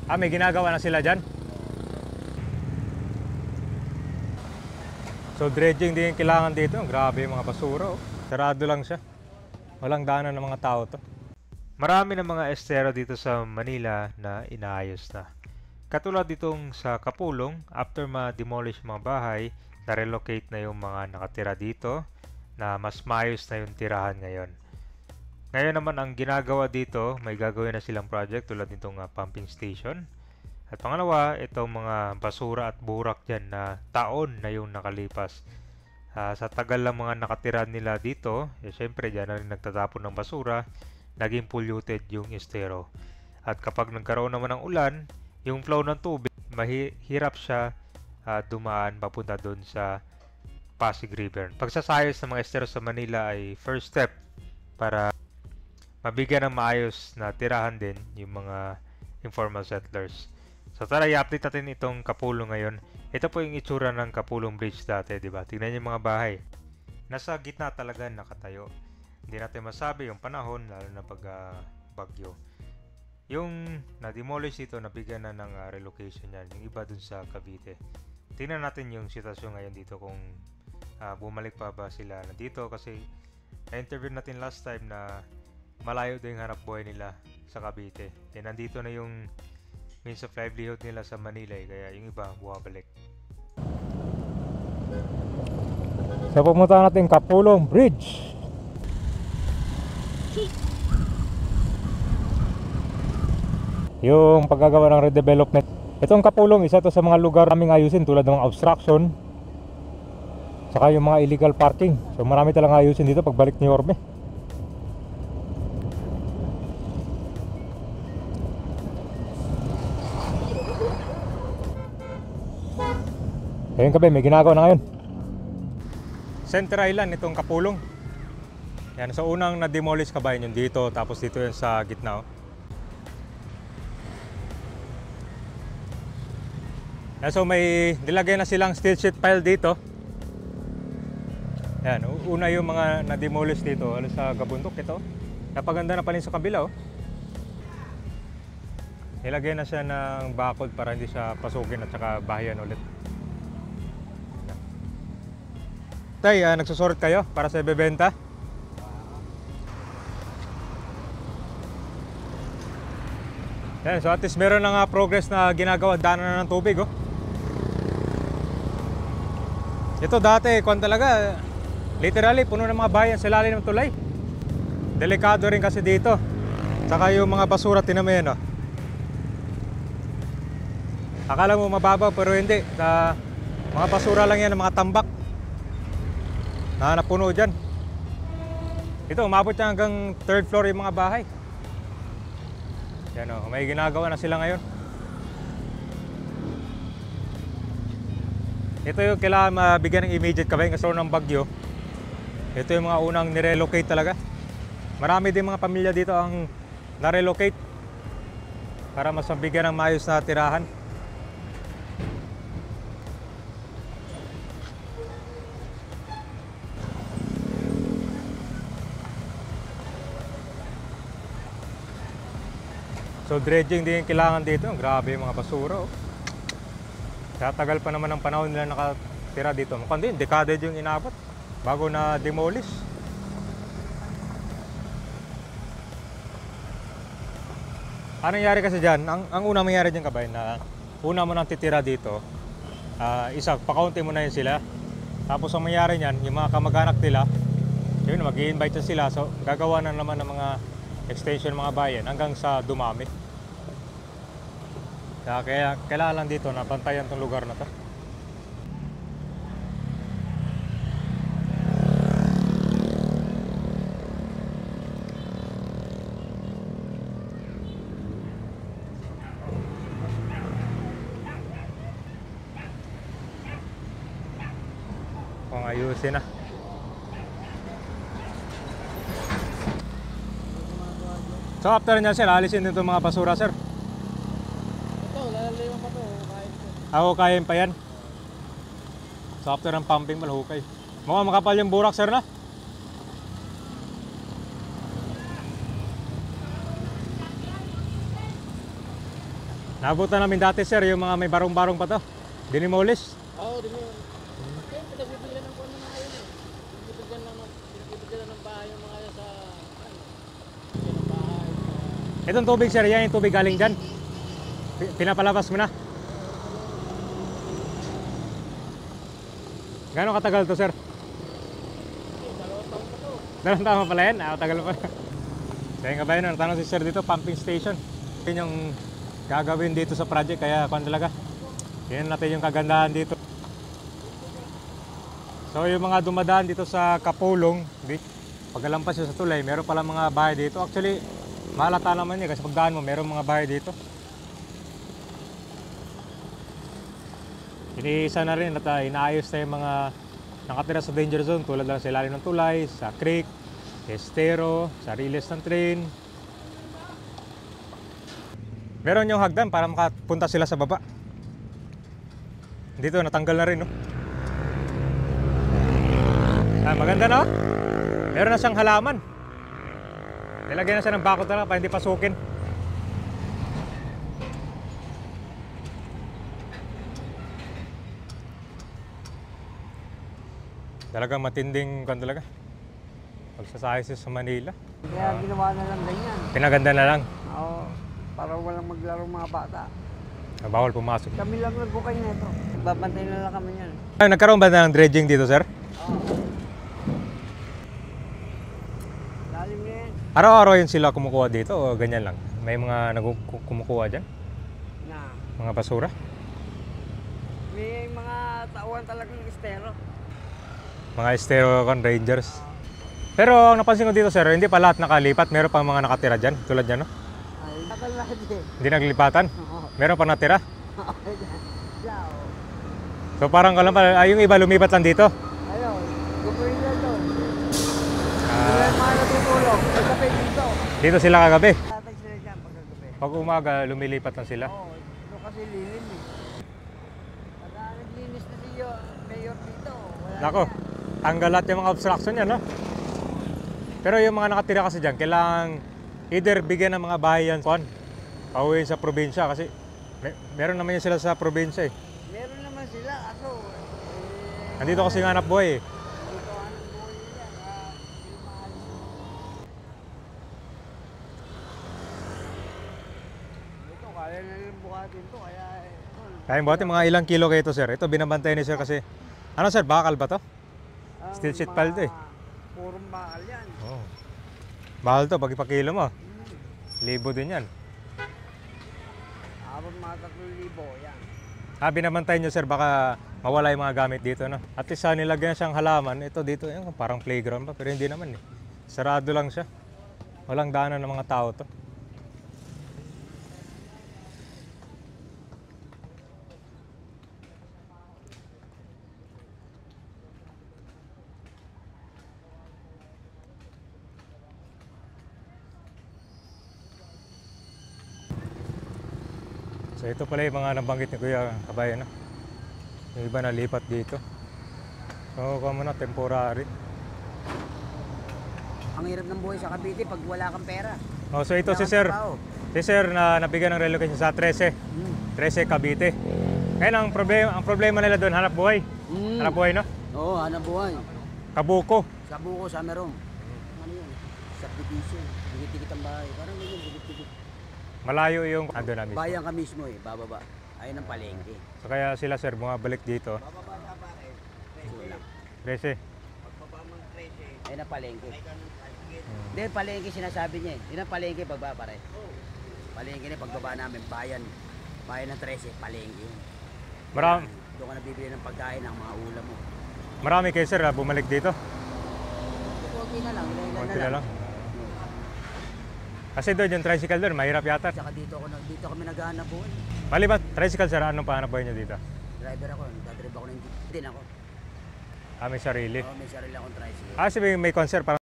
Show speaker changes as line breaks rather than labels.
May ginagawa na sila dyan. So dredging din yung kailangan dito. Grabe yung mga basura. Sarado lang siya. Walang daanan ng mga tao to. Marami ng mga estero dito sa Manila na inaayos na. Katulad ditong sa Kapulong, after ma-demolish mga bahay, na-relocate na yung mga nakatira dito na mas maayos na yung tirahan ngayon. Ngayon naman ang ginagawa dito, may gagawin na silang project tulad nitong pumping station. At pangalawa, itong mga basura at burak dyan na taon na yung nakalipas. Sa tagal lang mga nakatira nila dito, syempre dyan na rin nagtatapon ng basura, naging polluted yung estero. At kapag nagkaroon naman ng ulan, yung flow ng tubig, mahirap siya dumaan papunta doon sa Pasig River. Pagsasayos ng mga estero sa Manila ay first step para mabigyan ng maayos na tirahan din yung mga informal settlers. So tara, i-update natin itong Kapulong ngayon. Ito po yung itsura ng Kapulong Bridge dati, di ba? Tingnan niyo yung mga bahay. Nasa gitna talaga nakatayo. Hindi natin masabi yung panahon, lalo na pag bagyo. Yung na-demolish dito, nabigyan na ng relocation yan. Yung iba dun sa Cavite. Tingnan natin yung sitwasyon ngayon dito kung bumalik pa ba sila na dito. Kasi na-interview natin last time na malayo din yung hanap buhay nila sa Cavite. Nandito na yung means of livelihood nila sa Manila kaya yung iba bumabalik. So pumunta natin Kapulong Bridge. Yung paggagawa ng redevelopment. Itong Kapulong, isa to sa mga lugar naming ayusin tulad ng mga obstruction saka yung mga illegal parking. So marami talang ayusin dito pagbalik ni Orme. Ayun kabe, may ginagawa na ngayon. Center Island itong Kapulong. Yan, so unang na-demolish kabayan yun dito, tapos dito yun sa gitna. Yan, so may nilagay na silang steel sheet pile dito. Yan, una yung mga na-demolish dito, sa kabundok ito. Napaganda na pala sa kabila. Nilagay na siya ng bakod para hindi siya pasukin at saka bahayan ulit. Tay, nagsusort kayo para sa ibebenta? Yan, so at least meron na nga progress na ginagawa, daanan na ng tubig. Ito dati, kung talaga, literally, puno ng mga bayan sa lalim ng tulay. Delikado rin kasi dito. Saka yung mga basura, tinamo yan. Akala mo mababaw pero hindi. Mga basura lang yan, mga tambak na napuno dyan. Ito, umabot niya hanggang 3rd floor yung mga bahay. Yan may ginagawa na sila ngayon. Ito yung kailangan mabigyan ng immediate kabayan kasi ng bagyo. Ito yung mga unang nirelocate talaga. Marami din mga pamilya dito ang narelocate para mas mabigyan ng maayos na tirahan. So dredging din yung kailangan dito. Grabe yung mga basura. Kaya tagal pa naman ang panahon nila nakatira dito. Mukhang din, dekada yung inabot bago na demolish. Anong nangyari kasi dyan? Ang unang mangyari dyan kabayan na una mo nang titira dito, isa, pakaunti mo na yun sila. Tapos ang mangyari nyan, yung mga kamag-anak nila, yun, mag-i-invite sila. So gagawa na naman ng mga extension mga bayan hanggang sa dumami. Kaya kailangan lang dito na bantayan tong lugar na to. Kung ayusin na. So after nyan sir, alisin din itong mga basura sir.
Ito, lalaliwan pa to, kain ko.
Ako kain pa yan. So after ng pumping, malahukay. Mukhang makapal yung burak sir na. Naabutan namin dati sir, yung mga may barong-barong pa to. Dinimolish.
Oo, di mo yun. Kaya pinagbibigyan ng kung ano mga yun eh. Pinagbibigyan ng bahay yung mga yun sa, ano, bigyan ng bahay.
Itong tubig sir, yan yung tubig galing dyan. Pinapalabas mo na. Gano'ng katagal to sir?
Dalawang taon pa to.
Dalawang taon pala yan? Tagal pa. Kaya nga ba yun, natanong si sir dito, pumping station. Yun yung gagawin dito sa project, kaya kung talaga. Yan natin yung kagandahan dito. So yung mga dumadaan dito sa Kapulong, pagkalampas yun sa tulay, meron pala mga bahay dito. Actually, mahalata naman yun kasi pagdaan mo, meron mga bahay dito. Iniisa na rin at inaayos na yung mga nakatira sa danger zone tulad lang sa ilalim ng tulay, sa creek, estero, sa riles ng train. Meron yung hagdan para makapunta sila sa baba. Dito natanggal na rin, no? Maganda na, meron na siyang halaman. Nilagyan na siya ng bakod na lang para hindi pasukin. Talagang matinding kan talaga pagsasayos sa Manila.
Kaya ginawa na lang ganyan.
Pinaganda na lang.
Oo, para walang maglaro mga bata.
Bawal pumasok.
Kami lang nagbukay nito. Nagbabantay na lang kami yan.
Ay, nagkaroon ba ng dredging dito, sir?
Oo. Lalim na yan.
Araw-araw yun sila kumukuha dito o ganyan lang? May mga kumukuha dyan?
Na,
Mga basura?
may mga tauhan talagang estero.
Mga estero rangers. Pero ang napansin ko dito, sir, hindi pa lahat nakalipat. Meron pa mga nakatira dyan, tulad dyan, no?
Ay, takal lahat eh.
Hindi naglipatan.
Oo.
Meron pa natira.
Lao.
So parang kalam pa, yung iba lumipat lang dito.
Ayun, gupin na doon.
Ah,
May mga natutulog. May kape dito.
dito sila kagabi.
Tatag sila dyan pagkagabi.
Pag umaga, lumilipat lang sila.
Oo, doon kasi lilim eh. Pagka naglinis na si Mayor dito, wala
Nako,
na yan.
tanggal lahat yung mga obstruction yan, no? Pero yung mga nakatira kasi dyan, kailangan either bigyan ng mga bahay yan, pauwiin sa probinsya kasi meron naman yan sila sa probinsya eh.
Meron naman sila, kaso
Nandito kasi nga hanap buhay eh.
dito anong buhay nila, hindi maalis. Ito, kaya na lang buhatin to, kaya
Kaya buhatin mga ilang kilo kayo ito, sir. Ito binabantay ni sir kasi, ano sir, bakal ba to?
ang
Steel sheet
mga
pile to eh.
Purong bakal yan.
Oh. Bakal to, pag ipakilo mo. Libo din yan.
Abang mga 3,000 yan.
Binabantay nyo sir, baka mawala yung mga gamit dito, no? At least nilagyan siyang halaman. Ito dito, yun, parang playground pa, pero hindi naman eh. Sarado lang siya. Walang daanan ng mga tao to. So ito pala yung mga nabanggit ni Kuya Kabayan, no? Yung iba nalipat dito. So kung muna, temporary.
Ang hirap ng buhay sa Cavite pag wala kang pera.
Oh, so ito si Sir. Si Sir na nabigyan ng relocation sa 13. 13 Cavite. Ngayon ang problema nila doon, hanap buhay. Hanap buhay, no?
Oo, hanap buhay.
Kabuko.
Sa Buko, sa Merong. Ano yun? Subdivision. Dikit-dikit ang bahay. Parang ganyan, dikit-dikit.
Malayo yung ando namin.
Bayan ka mismo eh, bababa. Ayun ang palengke.
So kaya sila Sir bumabalik dito.
Bababa ka pare. Peso lang.
13.
Pagbaba mong 13. Ayun ang palengke. Hindi, palengke sinasabi niya eh. Yun ang palengke pagbaba pare. Palengke na pagbaba namin, bayan. Bayan ng 13, palengke yun. Doon ka nabibili ng pagkain ng mga ulam mo.
Marami kayo Sir bumalik dito.
Konti na lang, ilan
Konti
na
na
lang.
lang. Kasi doon yung tricycle doon, mahirap yata.
Saka dito kami naghahanap buhay.
Maliban, tricycle Sir, anong pahanap buhay nyo dito?
Driver ako, nagdadrive ako ng jeep. Din ako.
May sarili.
May sarili akong tricycle.
Kasi may concert para